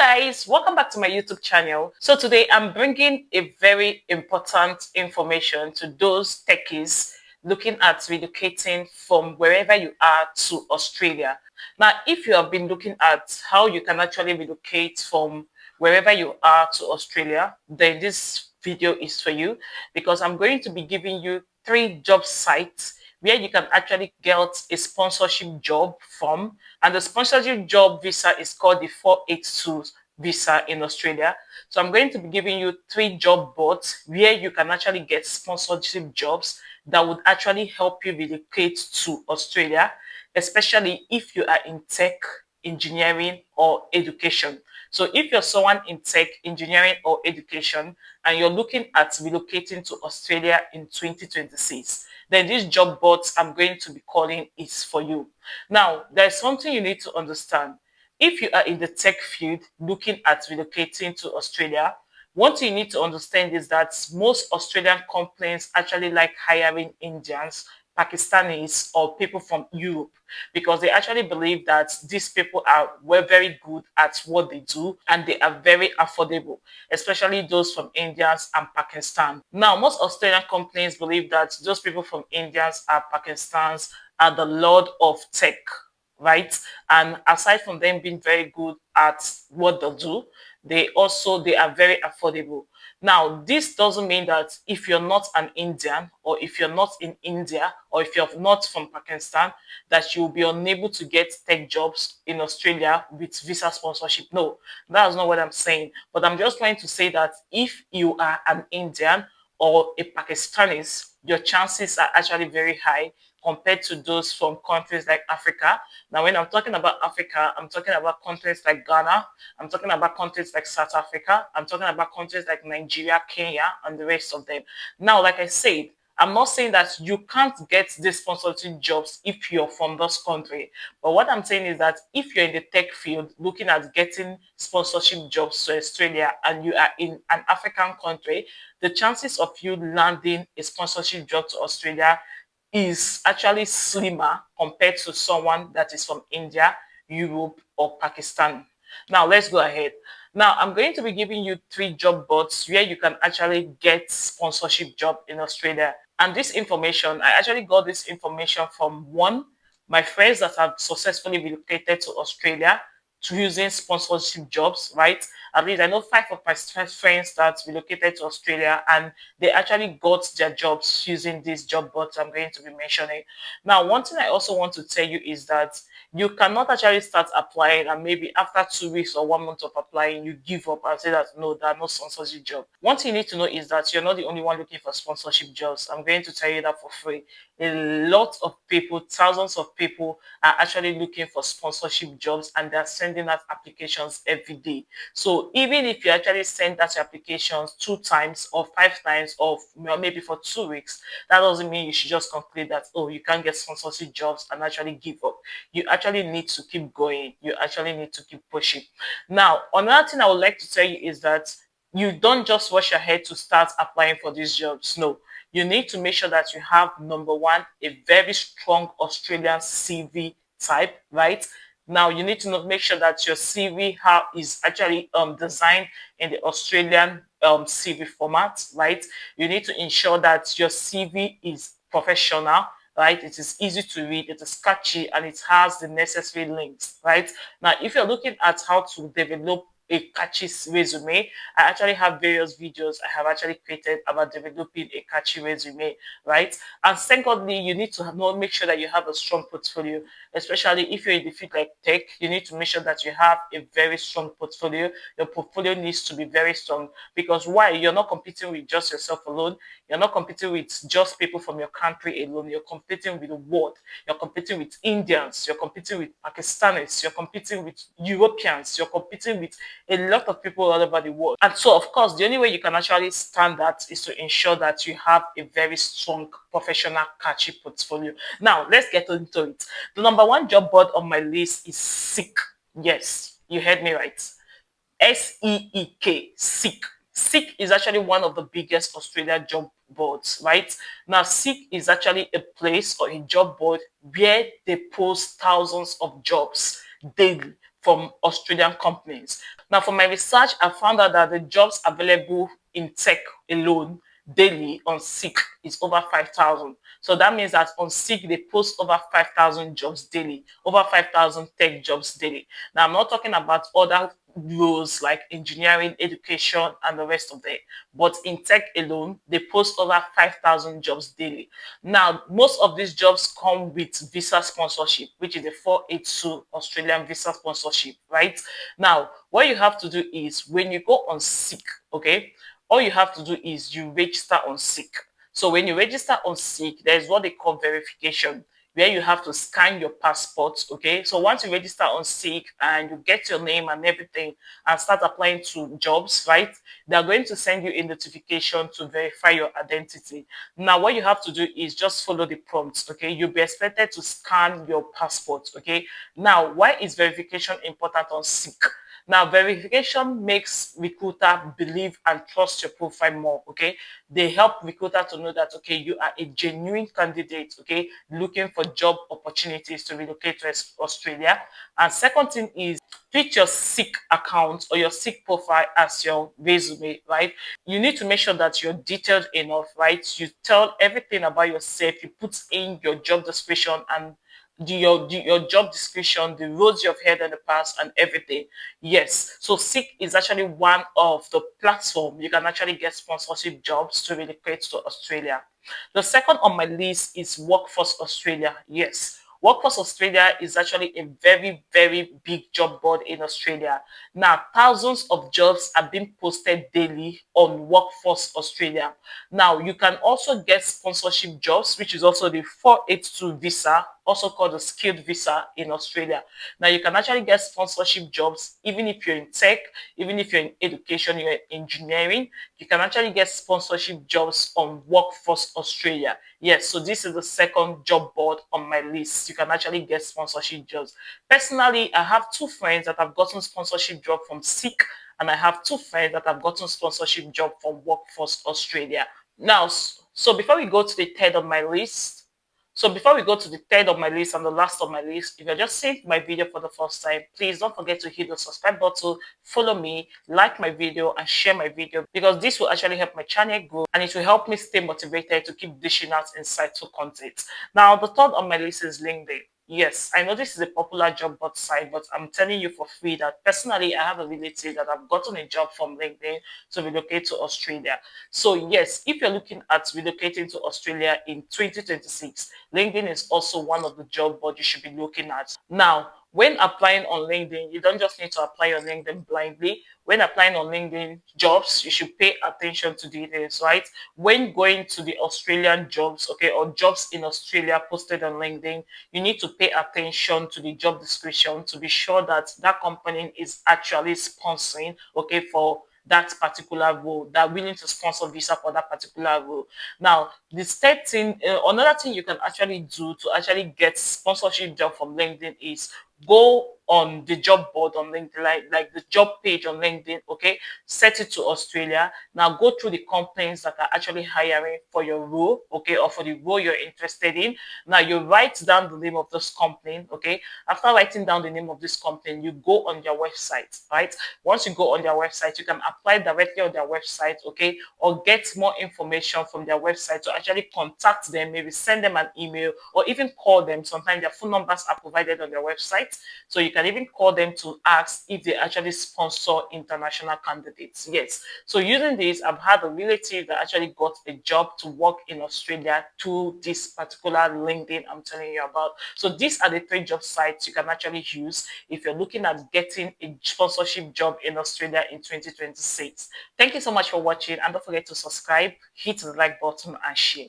Guys, welcome back to my YouTube channel. So today I'm bringing a very important information to those techies looking at relocating from wherever you are to Australia. Now, if you have been looking at how you can actually relocate from wherever you are to Australia, then this video is for you because I'm going to be giving you 3 job sites where you can actually get a sponsorship job from. And the sponsorship job visa is called the 482 visa in Australia. So I'm going to be giving you 3 job boards where you can actually get sponsorship jobs that would actually help you relocate to Australia, especially if you are in tech, engineering, or education. So if you're someone in tech, engineering, or education, and you're looking at relocating to Australia in 2026, then this job boards I'm going to be calling is for you. Now, there's something you need to understand. If you are in the tech field looking at relocating to Australia, one thing you need to understand is that most Australian companies actually like hiring Indians, Pakistanis, or people from Europe because they actually believe that these people were very good at what they do and they are very affordable, especially those from Indians and Pakistan. Now, most Australian companies believe that those people from Indians and Pakistans are the lord of tech, right? And aside from them being very good at what they do, they are very affordable. Now, this doesn't mean that if you're not an Indian or if you're not in India or if you're not from Pakistan, that you'll be unable to get tech jobs in Australia with visa sponsorship. No, that's not what I'm saying. But I'm just trying to say that if you are an Indian or a Pakistanis, your chances are actually very high compared to those from countries like Africa. Now, when I'm talking about Africa, I'm talking about countries like Ghana, I'm talking about countries like South Africa, I'm talking about countries like Nigeria, Kenya, and the rest of them. Now, like I said, I'm not saying that you can't get these sponsorship jobs if you're from this country. But what I'm saying is that if you're in the tech field looking at getting sponsorship jobs to Australia and you are in an African country, the chances of you landing a sponsorship job to Australia is actually slimmer compared to someone that is from India, Europe, or Pakistan. Now, let's go ahead. Now, I'm going to be giving you 3 job boards where you can actually get sponsorship job in Australia. And this information, I actually got this information from my friends that have successfully relocated to Australia to using sponsorship jobs, right? At least I know 5 of my friends that relocated to Australia and they actually got their jobs using these job boards I'm going to be mentioning. Now, one thing I also want to tell you is that you cannot actually start applying and maybe after 2 weeks or 1 month of applying, you give up and say that no, there are no sponsorship jobs. One thing you need to know is that you're not the only one looking for sponsorship jobs. I'm going to tell you that for free. A lot of people, thousands of people are actually looking for sponsorship jobs and they're sending out applications every day. So even if you actually send out your applications 2 times or 5 times or maybe for 2 weeks, that doesn't mean you should just conclude that, oh, you can't get sponsorship jobs and actually give up. You actually need to keep going. You actually need to keep pushing. Now, another thing I would like to tell you is that you don't just rush ahead to start applying for these jobs. No, you need to make sure that you have, number one, a very strong Australian CV type, right? Now you need to make sure that your CV is actually designed in the Australian CV format, right? You need to ensure that your CV is professional, right? It is easy to read, it is catchy, and it has the necessary links, right? Now, if you're looking at how to develop a catchy resume, I actually have various videos I have actually created about developing a catchy resume, right? And secondly, you need to make sure that you have a strong portfolio, especially if you're in the field like tech. You need to make sure that you have a very strong portfolio. Your portfolio needs to be very strong because why? You're not competing with just yourself alone. You're not competing with just people from your country alone. You're competing with the world. You're competing with Indians. You're competing with Pakistanis. You're competing with Europeans. You're competing with a lot of people all over the world. And so, of course, the only way you can actually stand that is to ensure that you have a very strong, professional, catchy portfolio. Now, let's get into it. The number 1 job board on my list is Seek. Yes, you heard me right. SEEK, Seek. Seek is actually one of the biggest Australia job boards, right? Now, Seek is actually a place or a job board where they post thousands of jobs daily from Australian companies. Now, for my research, I found out that the jobs available in tech alone daily on Seek is over 5,000. So that means that on Seek, they post over 5,000 jobs daily, over 5,000 tech jobs daily. Now, I'm not talking about other roles like engineering, education, and the rest of it, but in tech alone, they post over 5,000 jobs daily. Now, most of these jobs come with visa sponsorship, which is the 482 Australian visa sponsorship, right? Now, what you have to do is when you go on Seek, okay, all you have to do is you register on Seek. So when you register on Seek, there's what they call verification, where you have to scan your passport. Okay. So once you register on Seek and you get your name and everything and start applying to jobs, right? They're going to send you a notification to verify your identity. Now, what you have to do is just follow the prompts. Okay. You'll be expected to scan your passport. Okay. Now, why is verification important on Seek? Now, verification makes recruiter believe and trust your profile more. Okay, they help recruiter to know that okay, you are a genuine candidate. Okay, looking for job opportunities to relocate to Australia. And second thing is treat your Seek account or your Seek profile as your resume. Right, you need to make sure that you're detailed enough. Right, you tell everything about yourself. You put in your job description and your job description, the roles you've had in the past, and everything. Yes, so Seek is actually one of the platform you can actually get sponsorship jobs to relocate to Australia. The second on my list is Workforce Australia. Yes, Workforce Australia is actually a very, very big job board in Australia. Now, thousands of jobs are being posted daily on Workforce Australia. Now, you can also get sponsorship jobs, which is also the 482 visa, also called the skilled visa in Australia. Now, you can actually get sponsorship jobs even if you're in tech, even if you're in education, you're in engineering, you can actually get sponsorship jobs on Workforce Australia. Yes, so this is the second job board on my list. You can actually get sponsorship jobs. Personally, I have two friends that have gotten sponsorship job from Seek, and I have two friends that have gotten sponsorship job from Workforce Australia. Now, so before we go to the third on my list, so before we go to the third of my list and the last of my list, if you're just seeing my video for the first time, please don't forget to hit the subscribe button, follow me, like my video, and share my video because this will actually help my channel grow and it will help me stay motivated to keep dishing out insightful content. Now, the third on my list is LinkedIn. Yes, I know this is a popular job board site, but I'm telling you for free that personally, I have a relative that I've gotten a job from LinkedIn to relocate to Australia. So yes, if you're looking at relocating to Australia in 2026, LinkedIn is also one of the job boards you should be looking at. Now, when applying on LinkedIn, you don't just need to apply on LinkedIn blindly. When applying on LinkedIn jobs, you should pay attention to details, right? When going to the Australian jobs, okay, or jobs in Australia posted on LinkedIn, you need to pay attention to the job description to be sure that that company is actually sponsoring, okay, for that particular role, that willing to sponsor visa for that particular role. Now, this third thing, another thing you can actually do to actually get sponsorship job from LinkedIn is go on the job board on LinkedIn, like the job page on LinkedIn, okay? Set it to Australia. Now go through the companies that are actually hiring for your role, okay, or for the role you're interested in. Now you write down the name of this company, okay? After writing down the name of this company, you go on their website, right? Once you go on their website, you can apply directly on their website, okay, or get more information from their website to actually contact them, maybe send them an email or even call them. Sometimes their phone numbers are provided on their website. So you can even call them to ask if they actually sponsor international candidates. Yes. So using this, I've had a relative that actually got a job to work in Australia to this particular LinkedIn I'm telling you about. So these are the three job sites you can actually use if you're looking at getting a sponsorship job in Australia in 2026. Thank you so much for watching and don't forget to subscribe, hit the like button and share.